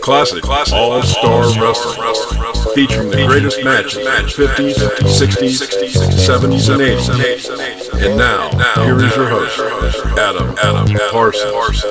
Classic All-Star Wrestling, featuring the greatest matches in the 50s, 60s, 70s, and 80s. And now, here is your host, Adam Parsons.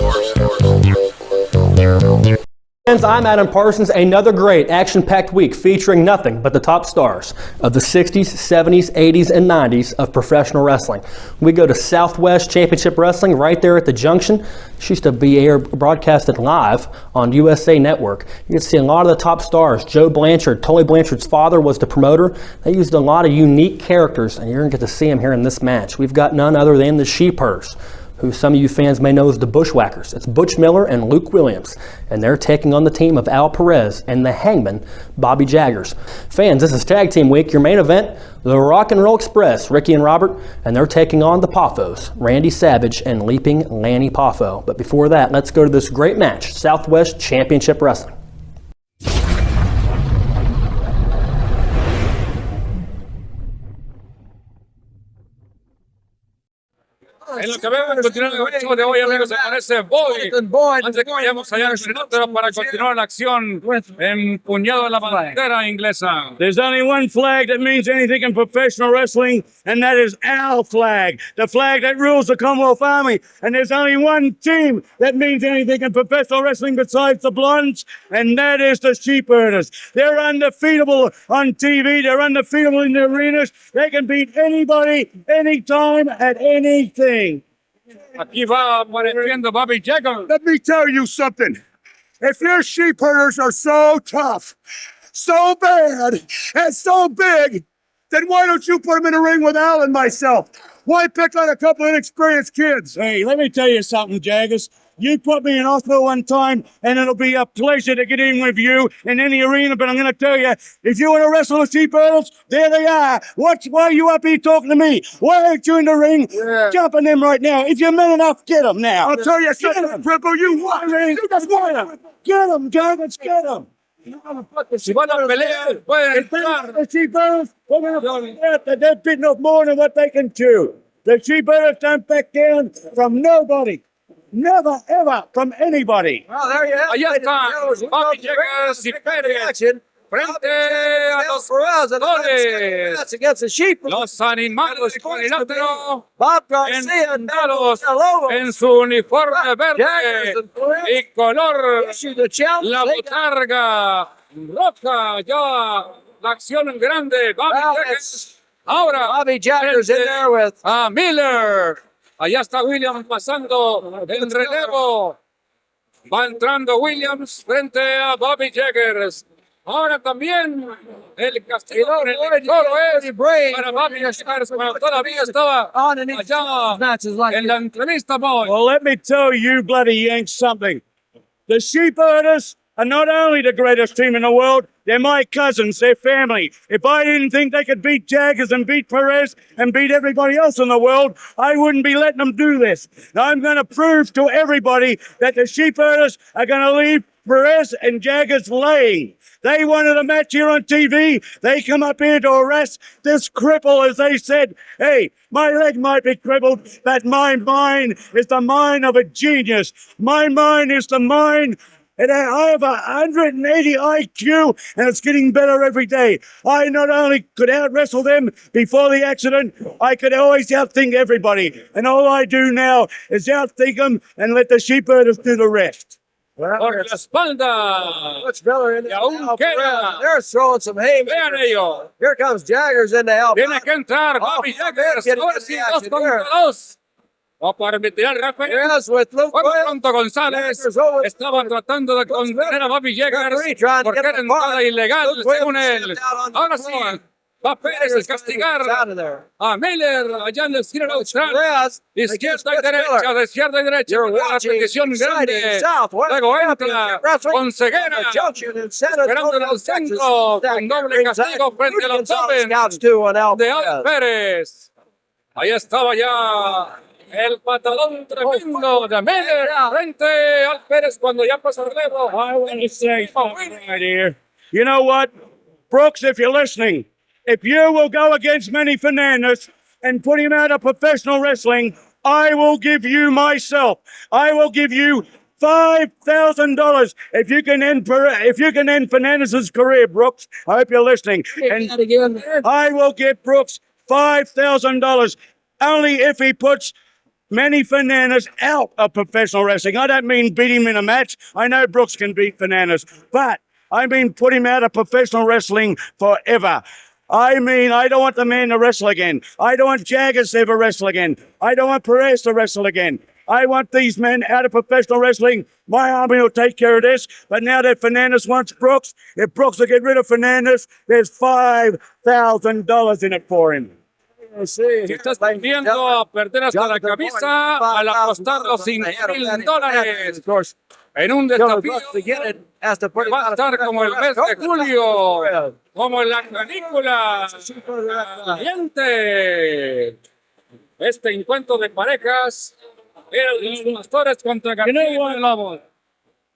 I'm Adam Parsons. Another great action-packed week featuring nothing but the top stars of the 60s, 70s, 80s, and 90s of professional wrestling. We go to Southwest Championship Wrestling right there at the Junction. She used to be broadcasted live on USA Network. You can see a lot of the top stars. Joe Blanchard, Tully Blanchard's father, was the promoter. They used a lot of unique characters, and you're going to get to see them here in this match. We've got none other than the Sheepherders, who some of you fans may know as the Bushwhackers. It's Butch Miller and Luke Williams, and they're taking on the team of Al Perez and the Hangman, Bobby Jaggers. Fans, this is Tag Team Week. Your main event, the Rock and Roll Express, Ricky and Robert, and they're taking on the Poffos, Randy Savage and Leaping Lanny Poffo. But before that, let's go to this great match, Southwest Championship Wrestling. En lo que vemos continuar el show de hoy, amigos, se parece Boy. Antes de que vayamos allá al helicóptero para continuar la acción empuñado en la bandera inglesa. There's only one flag that means anything in professional wrestling, and that is our flag, the flag that rules the Commonwealth Army. And there's only one team that means anything in professional wrestling besides the Blondes, and that is the Sheepherders. They're undefeatable on TV. They're undefeatable in the arenas. They can beat anybody, anytime, at anything. Aquí va apareciendo Bobby Jaggers. Let me tell you something. If your Sheepherders are so tough, so bad, and so big, then why don't you put them in a ring with Al and myself? Why pick on a couple of inexperienced kids? Hey, let me tell you something, Jaggers. You put me in hospital one time, and it'll be a pleasure to get in with you in any arena, but I'm going to tell you, if you want to wrestle the Sheepherders, there they are. Why are you up here talking to me? Why aren't you in the ring? Yeah. Jumping them right now. If you're man enough, get them now. I'll tell you something, Cripple, you want me? You just want them. Get them, Jaggers, get them. Si van a pelear, pueden entrar. The Sheepherders, we're going to find out that they're bitten off more than what they can chew. The Sheepherders don't back down from nobody. Never, ever from anybody. Well, there you have it. Allá están Bobby Jaggers y Pérez frente a los jugadores. Against the sheep. Los animados cuadriláteros Bob Garcia entrados en su uniforme verde y color la botarga roja. Ya la acción en grande. Bobby Jaggers. Ahora Bobby Jaggers in there with Miller. Allá está Williams pasando el relevo. Va entrando Williams frente a Bobby Jaggers. Ahora también el castigador, el toro es para Bobby Jaggers, cuando todavía estaba allá en la entrevista, Boy. Well, let me tell you, bloody Yanks, something. The Sheepherders are not only the greatest team in the world, they're my cousins, they're family. If I didn't think they could beat Jaggers and beat Perez and beat everybody else in the world, I wouldn't be letting them do this. Now, I'm going to prove to everybody that the Sheepherders are going to leave Perez and Jaggers laying. They wanted a match here on TV. They come up here to arrest this cripple, as they said, hey, my leg might be crippled, but my mind is the mind of a genius. My mind is the mind. And I have 180 IQ, and it's getting better every day. I not only could out-wrestle them before the accident, I could always outthink everybody. And all I do now is outthink them and let the Sheepherders do the rest. Por la espalda. What's Miller in Y aún queda. They're throwing some hay. Vean ellos. Here comes Jaggers in to help. Tiene que entrar Bobby Jaggers. Ahora sí, 2 contra 2. O permitirá el referee. Yes, with Luke Cuando Williams. pronto González estaba tratando de contener a Bobby Jaggers porque era entrada ilegal, según él. Ahora sí, va Pérez a castigar a Miller allá en la esquina austral. Izquierda y derecha, de izquierda y derecha. Una repetición grande. Luego entra con ceguera. Esperando en el centro con doble castigo frente a los jóvenes de Al Pérez. Ahí estaba ya el patadón tremendo de Miller frente al Pérez cuando ya pasó el relevo. I want to say something right here. You know what? Brooks, if you're listening, if you will go against Manny Fernandez and put him out of professional wrestling, I will give you myself. I will give you $5,000. If you can end Fernandez's career, Brooks, I hope you're listening. And I will give Brooks $5,000 only if he puts Manny Fernandez out of professional wrestling. I don't mean beat him in a match. I know Brooks can beat Fernandez, but I mean put him out of professional wrestling forever. I mean, I don't want the man to wrestle again. I don't want Jaggers to ever wrestle again. I don't want Perez to wrestle again. I want these men out of professional wrestling. My army will take care of this. But now that Fernandez wants Brooks, if Brooks will get rid of Fernandez, there's $5,000 in it for him. Si estás vendiendo a perder hasta la camisa al apostar los $5,000 en un desafío que va a estar como el mes de julio, como la canícula caliente. Este encuentro de parejas era los pastores contra García y Lobos.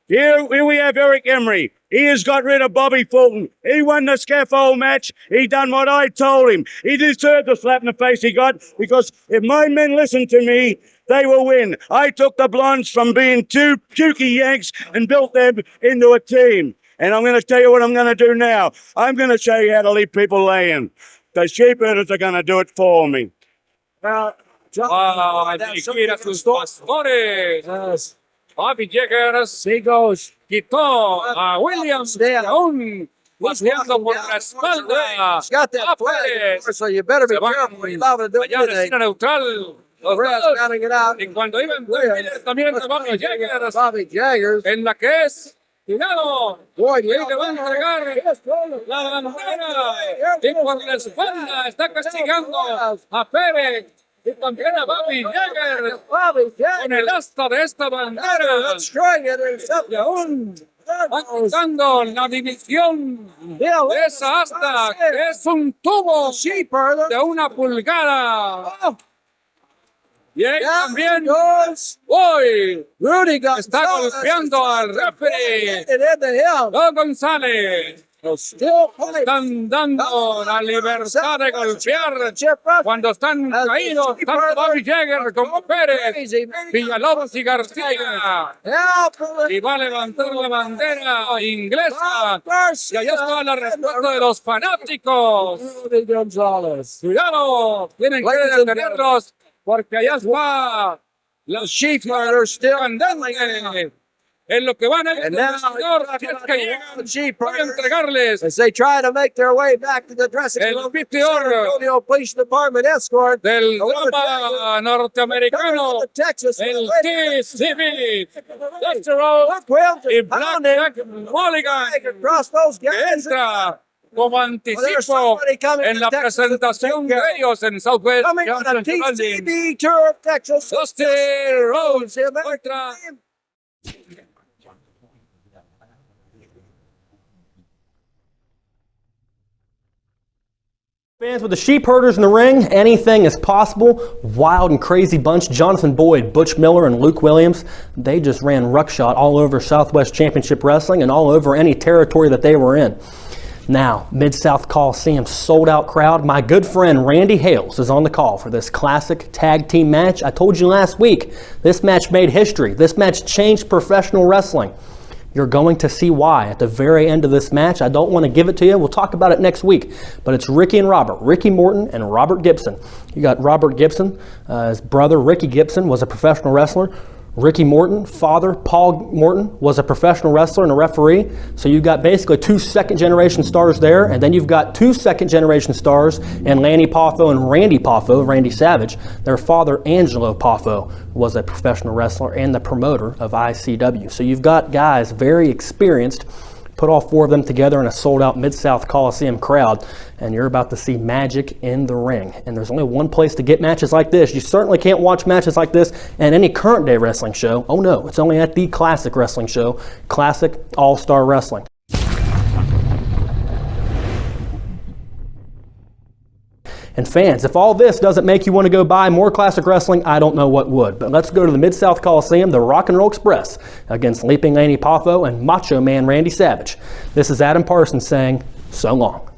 Here we have Eric Emery. He has got rid of Bobby Fulton. He won the scaffold match. He done what I told him. He deserved the slap in the face he got, because if my men listen to me, they will win. I took the Blondes from being two pukey Yanks and built them into a team. And I'm going to tell you what I'm going to do now. I'm going to show you how to leave people laying. The sheepherders are going to do it for me. Va a dirigir a sus pastores. Bobby Jaggers quitó a Williams aún paseando por la espalda. A Pérez. So you better be careful when you allow him to do Allá en la anything. esquina neutral. Los Perez dos. counting it out. Y cuando iban también de Bobby Jaggers Bobby Jaggers. en la que es tirado. Boy, Y ahí le van a entregar la bandera. Y por la espalda está castigando a Pérez. Y también a Bobby Jaggers con el asta de esta bandera. Y aún va quitando la división de esa asta, que es un tubo de 1 pulgada. Y ahí también hoy está golpeando al referee Don González. Están dando la libertad de golpear cuando están caídos tanto Bobby Jaggers como Pérez, Villalobos y García. Y va a levantar la bandera inglesa. Y allá está la respuesta de los fanáticos. Cuidado, tienen que detenerlos porque allá está los Sheepherders candentes. En lo que van a señor, si es que llegan, voy a entregarles as they try to make their way back to the dressing el room. anfitrión Police Department escort del drama norteamericano, Texas. el TCB, Dexter y Black Jack Mulligan, Across those que guys. entra como anticipo en la presentación de ellos en Southwest Coming on a Johnson Welding. TCB tour of Texas. Dusty Rhodes contra Fans, with the Sheepherders in the ring, anything is possible. Wild and crazy bunch. Jonathan Boyd, Butch Miller, and Luke Williams, they just ran ruckshot all over Southwest Championship Wrestling and all over any territory that they were in. Now, Mid-South Coliseum, sold-out crowd. My good friend Randy Hales is on the call for this classic tag team match. I told you last week, this match made history. This match changed professional wrestling. You're going to see why at the very end of this match. I don't want to give it to you. We'll talk about it next week. But it's Ricky and Robert. Ricky Morton and Robert Gibson. You got Robert Gibson. His brother, Ricky Gibson, was a professional wrestler. Ricky Morton, father, Paul Morton, was a professional wrestler and a referee. So you've got basically 2 second-generation stars there. And then you've got 2 second-generation stars in Lanny Poffo and Randy Poffo, Randy Savage. Their father, Angelo Poffo, was a professional wrestler and the promoter of ICW. So you've got guys very experienced. Put all 4 of them together in a sold-out Mid-South Coliseum crowd, and you're about to see magic in the ring. And there's only one place to get matches like this. You certainly can't watch matches like this at any current-day wrestling show. Oh no, it's only at the Classic Wrestling Show, Classic All-Star Wrestling. And fans, if all this doesn't make you want to go buy more classic wrestling, I don't know what would. But let's go to the Mid-South Coliseum, the Rock and Roll Express, against Leaping Lanny Poffo and Macho Man Randy Savage. This is Adam Parsons saying, so long.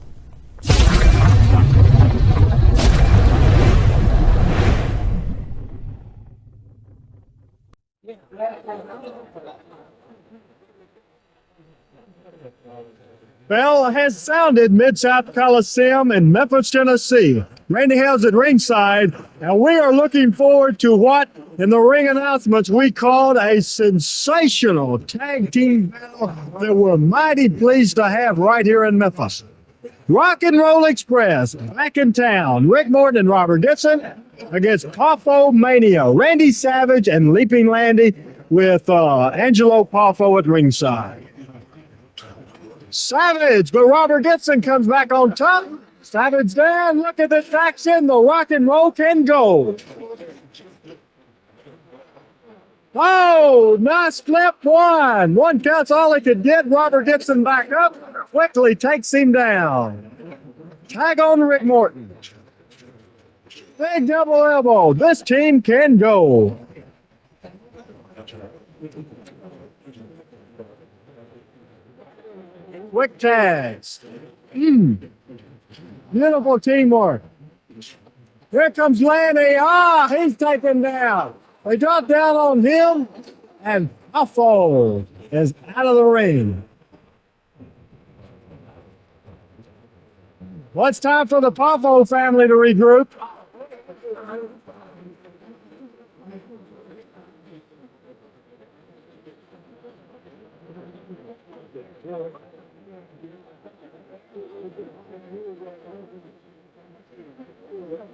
Bell has sounded Mid-South Coliseum in Memphis, Tennessee. Randy Hales at ringside, and we are looking forward to what, in the ring announcements, we called a sensational tag team battle that we're mighty pleased to have right here in Memphis. Rock and Roll Express, back in town. Rick Morton and Robert Dixon against Poffo Mania. Randy Savage and Leaping Landy with Angelo Poffo at ringside. Savage, but Robert Dixon comes back on top. Savage down. Look at this action. The Rock and Roll can go. Oh, nice flip one. One counts all he could get. Robert Dixon back up. Quickly takes him down. Tag on Rick Morton. Big double elbow. This team can go. Quick tags. Beautiful teamwork. Here comes Lanny. He's taken down. They drop down on him, and Poffo is out of the ring. Well, it's time for the Poffo family to regroup.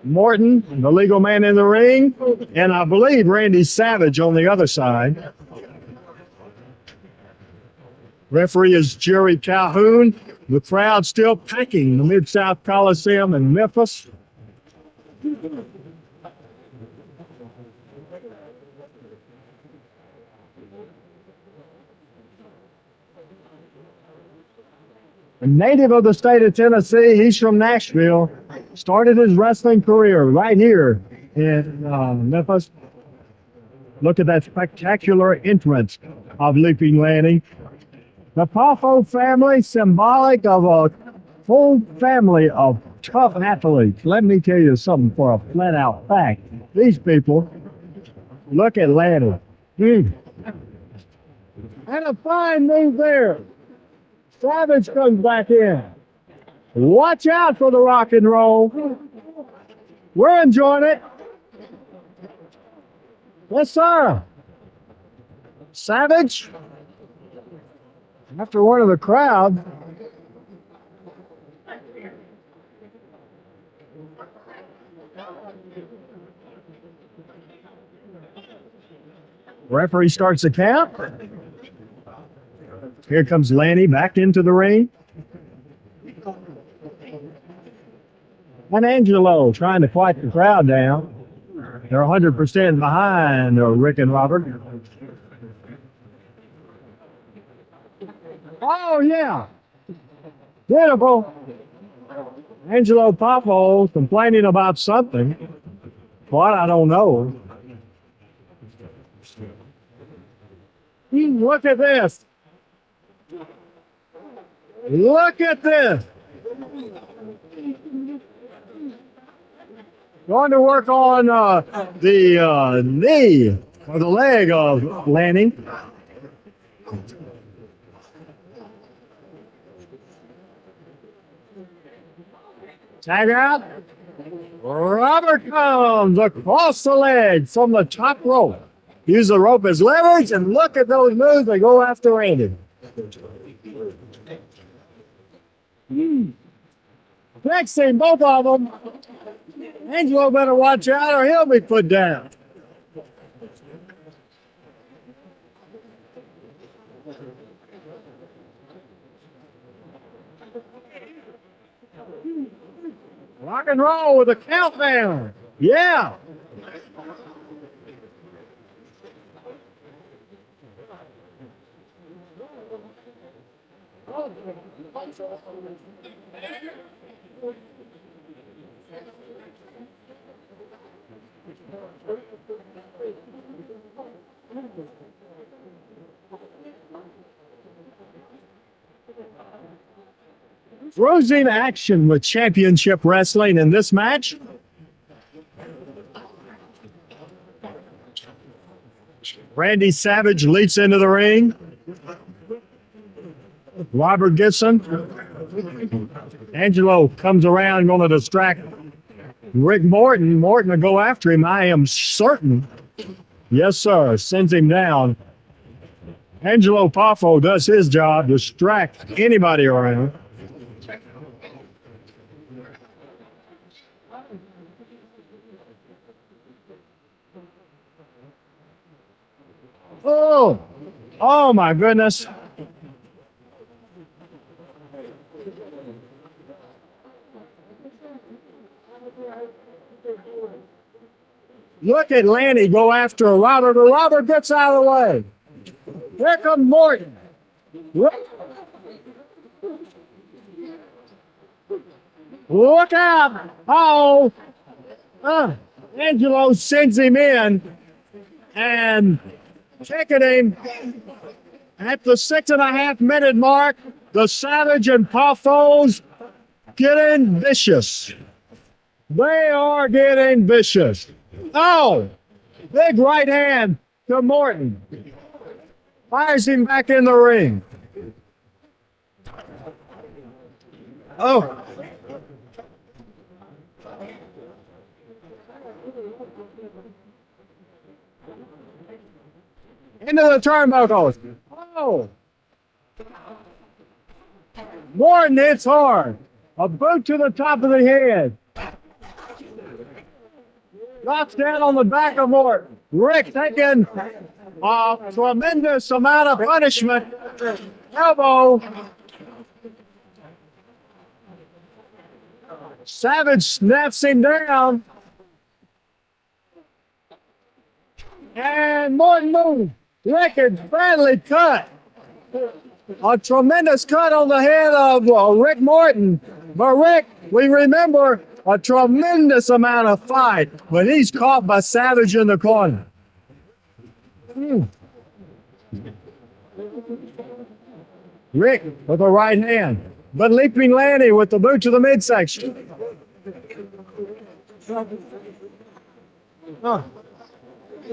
Morton, the legal man in the ring, and I believe Randy Savage on the other side. Referee is Jerry Calhoun. The crowd still packing the Mid-South Coliseum in Memphis. A native of the state of Tennessee, he's from Nashville. Started his wrestling career right here in Memphis. Look at that spectacular entrance of Leaping Lanny. The Poffo family, symbolic of a full family of tough athletes. Let me tell you something for a flat-out fact. These people, look at Lanny. And a fine move there. Savage comes back in. Watch out for the Rock and Roll. We're enjoying it. Yes, sir. Savage, after one of the crowd. Referee starts the count. Here comes Lanny back into the ring. And Angelo trying to quiet the crowd down. They're 100% behind Rick and Robert. Oh, yeah. Beautiful. Angelo Poffo complaining about something. What? I don't know. Look at this. Look at this. Going to work on the knee or the leg of Lanny. Tag out. Robert comes across the leg from the top rope. Use the rope as leverage, and look at those moves. They go after Randy. Next thing, both of them. Angelo better watch out or he'll be put down. Rock and roll with a countdown. Yeah. Closing action with championship wrestling in this match. Randy Savage leaps into the ring. Robert Gibson. Angelo comes around, going to distract Rick Morton. Morton will go after him, I am certain. Yes, sir. Sends him down. Angelo Poffo does his job, distract anybody around. Oh my goodness. Look at Lanny go after Robert. Robert gets out of the way. Here comes Morton. Look out. Oh. Angelo sends him in and kicking him at the 6.5 minute mark. The Savage and Poffos getting vicious. They are getting vicious. Oh, big right hand to Morton. Fires him back in the ring. Oh. Into the turnbuckles. Oh. Morton hits hard. A boot to the top of the head. Drops down on the back of Morton. Rick taking a tremendous amount of punishment. Elbow. Savage snaps him down. And Morton moves. Rick is badly cut. A tremendous cut on the head of Rick Morton. But Rick, we remember a tremendous amount of fight when he's caught by Savage in the corner. Rick with the right hand, but Leaping Lanny with the boot to the midsection.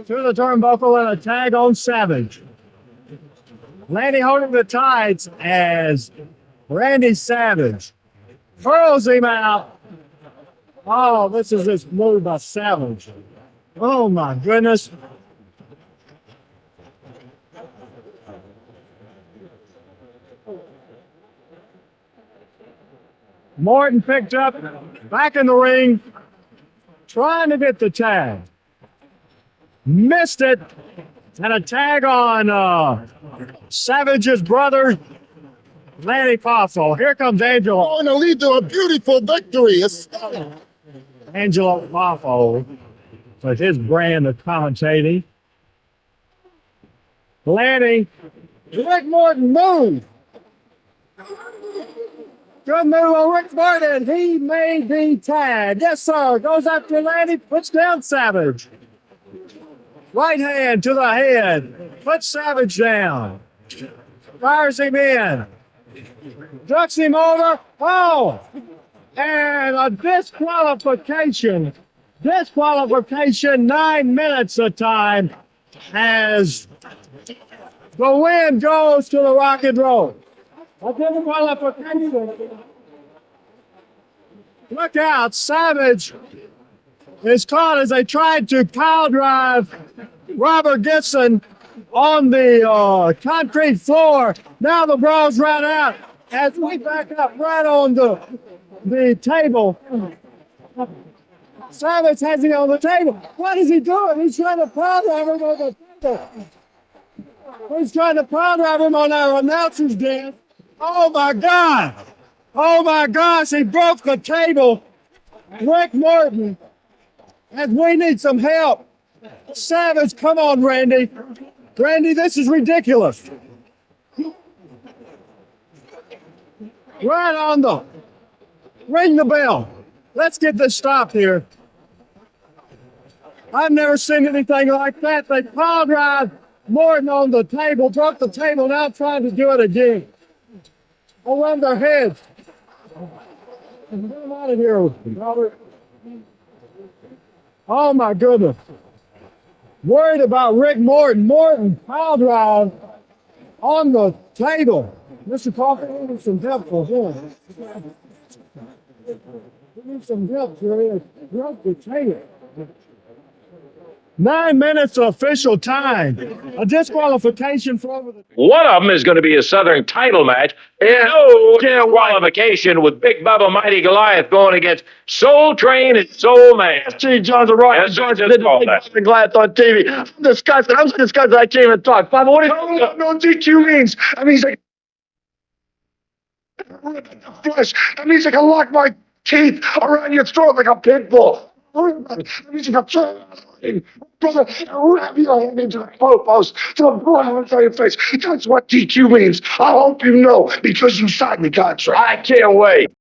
To the turnbuckle and a tag on Savage. Lanny holding the tights as Randy Savage hurls him out. Oh, this is this move by Savage. Oh my goodness. Morton picked up, back in the ring, trying to get the tag. Missed it. And a tag on Savage's brother, Lanny Poffo. Here comes Angelo. Going to lead to a beautiful victory. Angelo Poffo with his brand of commentating. Lanny, Rick Morton move. Good move on Rick Morton. He made the tag. Yes, sir. Goes after Lanny, puts down Savage. Right hand to the head. Puts Savage down. Fires him in. Ducks him over. Oh! And a disqualification. Disqualification, 9 minutes of time as the win goes to the Rock and Roll. A disqualification. Look out, Savage is caught as they tried to power drive Robert Gibson on the concrete floor. Now the brawl's right out as we back up right on the table. Savage has him on the table. What is he doing? He's trying to power drive him on the table. He's trying to power drive him on our announcer's desk. Oh my God! Oh my gosh, he broke the table. Rick Morton, and we need some help. Savage, come on, Randy. Randy, this is ridiculous. Right on the, ring the bell. Let's get this stopped here. I've never seen anything like that. They power drive Morton on the table, broke the table, now trying to do it again. Around their heads. Get them out of here, Robert. Oh my goodness. Worried about Rick Morton. Morton, power drive. on the table. Mr. Coffee, we need some help for him. We need some help here. Help the table. 9 minutes of official time. A disqualification for over the. One of them is going to be a Southern title match. And no qualification with Big Bubba Mighty Goliath going against Soul Train and Soul Man. Gee, John's a rock. Yes, John's I did just called the that. Big Goliath on TV. I'm disgusted. I'm so disgusted I can't even talk. Bubba, what do you think? No, DQ means. That means I flesh. That means I can lock my teeth around your throat like a pit bull. That means you can brother, wrap your hand into the post to the blood on your face. That's what DQ means. I hope you know because you signed the contract. I can't wait.